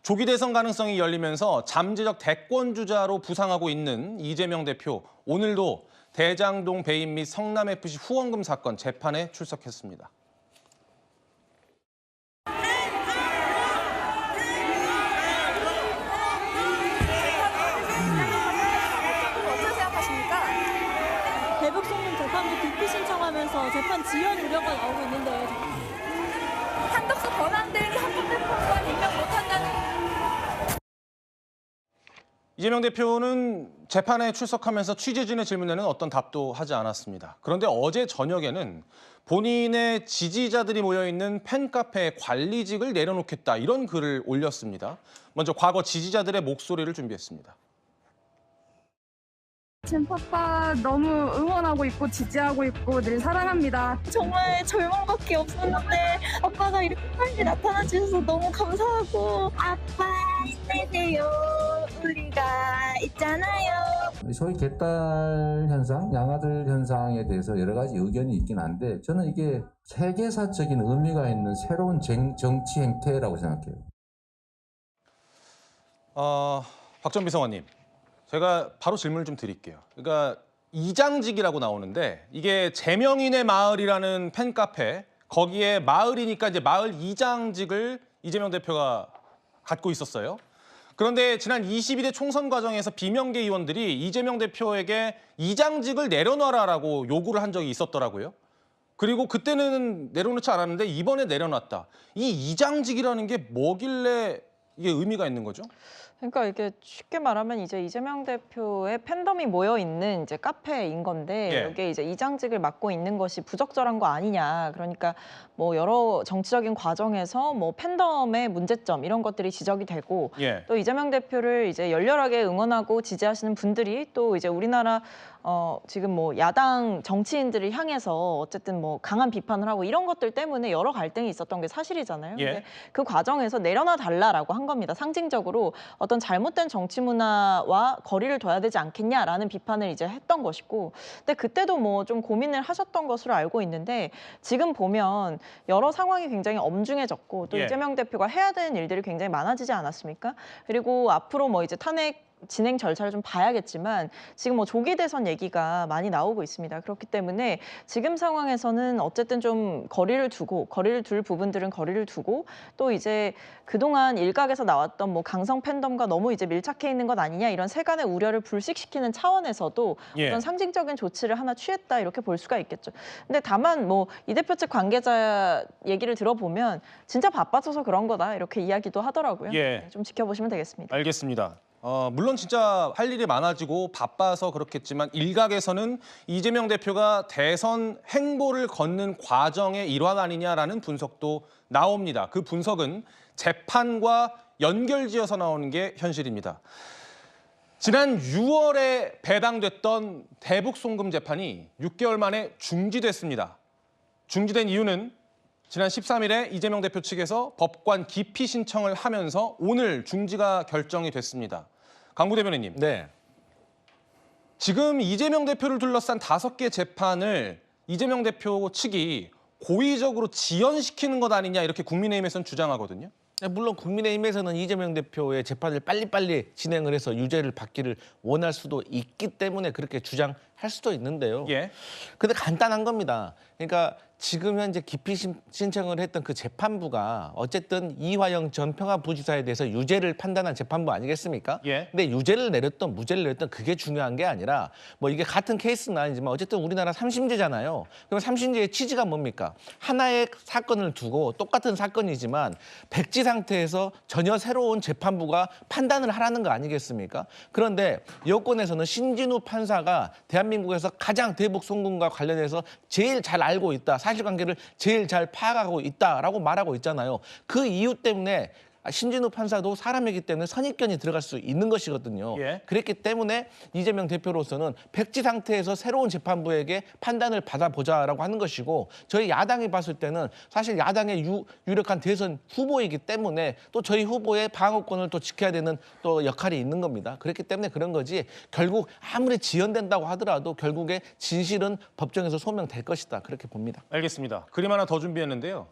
조기 대선 가능성이 열리면서 잠재적 대권 주자로 부상하고 있는 이재명 대표, 오늘도 대장동 배임 및 성남FC 후원금 사건 재판에 출석했습니다. 어떻게 생각하십니까? 대북 송금 재판부 기피 신청하면서 재판 지연 우려가 나오고 있는데 한덕수 권한대행이 헌법재판관 임명 못한다는. 이재명 대표는 재판에 출석하면서 취재진의 질문에는 어떤 답도 하지 않았습니다. 그런데 어제 저녁에는 본인의 지지자들이 모여있는 팬카페 관리직을 내려놓겠다, 이런 글을 올렸습니다. 먼저 과거 지지자들의 목소리를 준비했습니다. 젠파빠 너무 응원하고 있고 지지하고 있고 늘 사랑합니다. 정말 절망밖에 없었는데 아빠가 이렇게 빨리 나타나 주셔서 너무 감사하고 아빠 힘내세요. 우리가 있잖아요. 소위 개딸 현상, 양아들 현상에 대해서 여러 가지 의견이 있긴 한데 저는 이게 세계사적인 의미가 있는 새로운 정치 행태라고 생각해요. 박전비 성원님, 제가 바로 질문을 좀 드릴게요. 그러니까 이장직이라고 나오는데 이게 제명인의 마을이라는 팬카페, 거기에 마을이니까 이제 마을 이장직을 이재명 대표가 갖고 있었어요. 그런데 지난 22대 총선 과정에서 비명계 의원들이 이재명 대표에게 이장직을 내려놔라라고 요구를 한 적이 있었더라고요. 그리고 그때는 내려놓지 않았는데 이번에 내려놨다. 이 이장직이라는 게 뭐길래 이게 의미가 있는 거죠? 그러니까 이게 쉽게 말하면 이제 이재명 대표의 팬덤이 모여 있는 이제 카페인 건데 예. 여기에 이제 이장직을 맡고 있는 것이 부적절한 거 아니냐. 그러니까 뭐 여러 정치적인 과정에서 뭐 팬덤의 문제점 이런 것들이 지적이 되고 예. 또 이재명 대표를 이제 열렬하게 응원하고 지지하시는 분들이 또 이제 우리나라 지금 뭐 야당 정치인들을 향해서 어쨌든 뭐 강한 비판을 하고 이런 것들 때문에 여러 갈등이 있었던 게 사실이잖아요. 예. 근데 그 과정에서 내려놔 달라라고 한 겁니다. 상징적으로 어떤 잘못된 정치 문화와 거리를 둬야 되지 않겠냐라는 비판을 이제 했던 것이고, 근데 그때도 뭐 좀 고민을 하셨던 것으로 알고 있는데 지금 보면 여러 상황이 굉장히 엄중해졌고 또 예. 이재명 대표가 해야 되는 일들이 굉장히 많아지지 않았습니까? 그리고 앞으로 뭐 이제 탄핵 진행 절차를 좀 봐야겠지만 지금 뭐 조기 대선 얘기가 많이 나오고 있습니다. 그렇기 때문에 지금 상황에서는 어쨌든 좀 거리를 둘 부분들은 거리를 두고 또 이제 그동안 일각에서 나왔던 뭐 강성 팬덤과 너무 이제 밀착해 있는 것 아니냐 이런 세간의 우려를 불식시키는 차원에서도 예. 어떤 상징적인 조치를 하나 취했다 이렇게 볼 수가 있겠죠. 근데 다만 뭐 이 대표 측 관계자 얘기를 들어보면 진짜 바빠져서 그런 거다 이렇게 이야기도 하더라고요. 예. 네, 좀 지켜보시면 되겠습니다. 알겠습니다. 물론 진짜 할 일이 많아지고 바빠서 그렇겠지만 일각에서는 이재명 대표가 대선 행보를 걷는 과정의 일환 아니냐라는 분석도 나옵니다. 그 분석은 재판과 연결지어서 나오는 게 현실입니다. 지난 6월에 배당됐던 대북 송금 재판이 6개월 만에 중지됐습니다. 중지된 이유는 지난 13일에 이재명 대표 측에서 법관 기피 신청을 하면서 오늘 중지가 결정이 됐습니다. 강부 대변인님. 네. 지금 이재명 대표를 둘러싼 5개 재판을 이재명 대표 측이 고의적으로 지연시키는 것 아니냐 이렇게 국민의힘에서는 주장하거든요. 물론 국민의힘에서는 이재명 대표의 재판을 빨리빨리 진행을 해서 유죄를 받기를 원할 수도 있기 때문에 그렇게 주장할 수도 있는데요. 예. 근데 간단한 겁니다. 그러니까 지금 현재 기피 신청을 했던 그 재판부가 어쨌든 이화영 전 평화부지사에 대해서 유죄를 판단한 재판부 아니겠습니까? 예. 근데 유죄를 내렸던 무죄를 내렸던 그게 중요한 게 아니라 뭐 이게 같은 케이스는 아니지만 어쨌든 우리나라 3심제잖아요. 그럼 3심제의 취지가 뭡니까? 하나의 사건을 두고 똑같은 사건이지만 백지 상태에서 전혀 새로운 재판부가 판단을 하라는 거 아니겠습니까? 그런데 여권에서는 신진우 판사가 대한민국에서 가장 대북 송금과 관련해서 제일 잘 알고 있다. 사실관계를 제일 잘 파악하고 있다라고 말하고 있잖아요. 그 이유 때문에 신진우 판사도 사람이기 때문에 선입견이 들어갈 수 있는 것이거든요. 예. 그렇기 때문에 이재명 대표로서는 백지 상태에서 새로운 재판부에게 판단을 받아보자라고 하는 것이고 저희 야당이 봤을 때는 사실 야당의 유력한 대선 후보이기 때문에 또 저희 후보의 방어권을 또 지켜야 되는 또 역할이 있는 겁니다. 그렇기 때문에 그런 거지 결국 아무리 지연된다고 하더라도 결국에 진실은 법정에서 소명될 것이다. 그렇게 봅니다. 알겠습니다. 그림 하나 더 준비했는데요.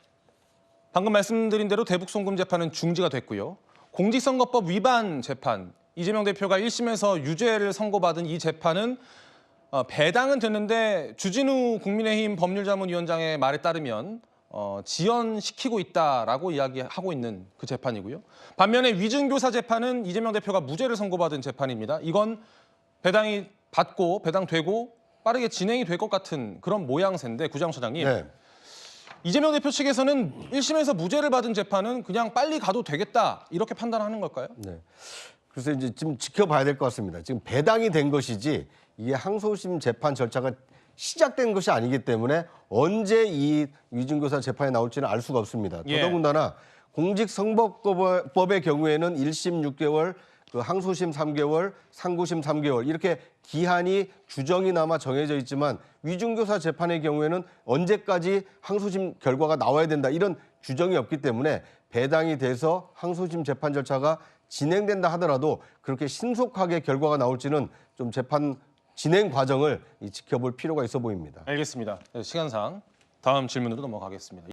방금 말씀드린 대로 대북 송금 재판은 중지가 됐고요. 공직선거법 위반 재판, 이재명 대표가 1심에서 유죄를 선고받은 이 재판은 배당은 됐는데 주진우 국민의힘 법률자문위원장의 말에 따르면 지연시키고 있다라고 이야기하고 있는 그 재판이고요. 반면에 위증교사 재판은 이재명 대표가 무죄를 선고받은 재판입니다. 이건 배당이 받고 배당되고 빠르게 진행이 될 것 같은 그런 모양새인데 구장처장님. 네. 이재명 대표 측에서는 1심에서 무죄를 받은 재판은 그냥 빨리 가도 되겠다 이렇게 판단하는 걸까요? 네. 그래서 이제 좀 지켜봐야 될 것 같습니다. 지금 배당이 된 것이지 이게 항소심 재판 절차가 시작된 것이 아니기 때문에 언제 이 위증교사 재판이 나올지는 알 수가 없습니다. 예. 더더군다나 공직선거법의 경우에는 1심 6개월, 그 항소심 3개월, 상고심 3개월 이렇게 기한이 규정이나마 정해져 있지만 위증교사 재판의 경우에는 언제까지 항소심 결과가 나와야 된다 이런 규정이 없기 때문에 배당이 돼서 항소심 재판 절차가 진행된다 하더라도 그렇게 신속하게 결과가 나올지는 좀 재판 진행 과정을 지켜볼 필요가 있어 보입니다. 알겠습니다. 시간상 다음 질문으로 넘어가겠습니다.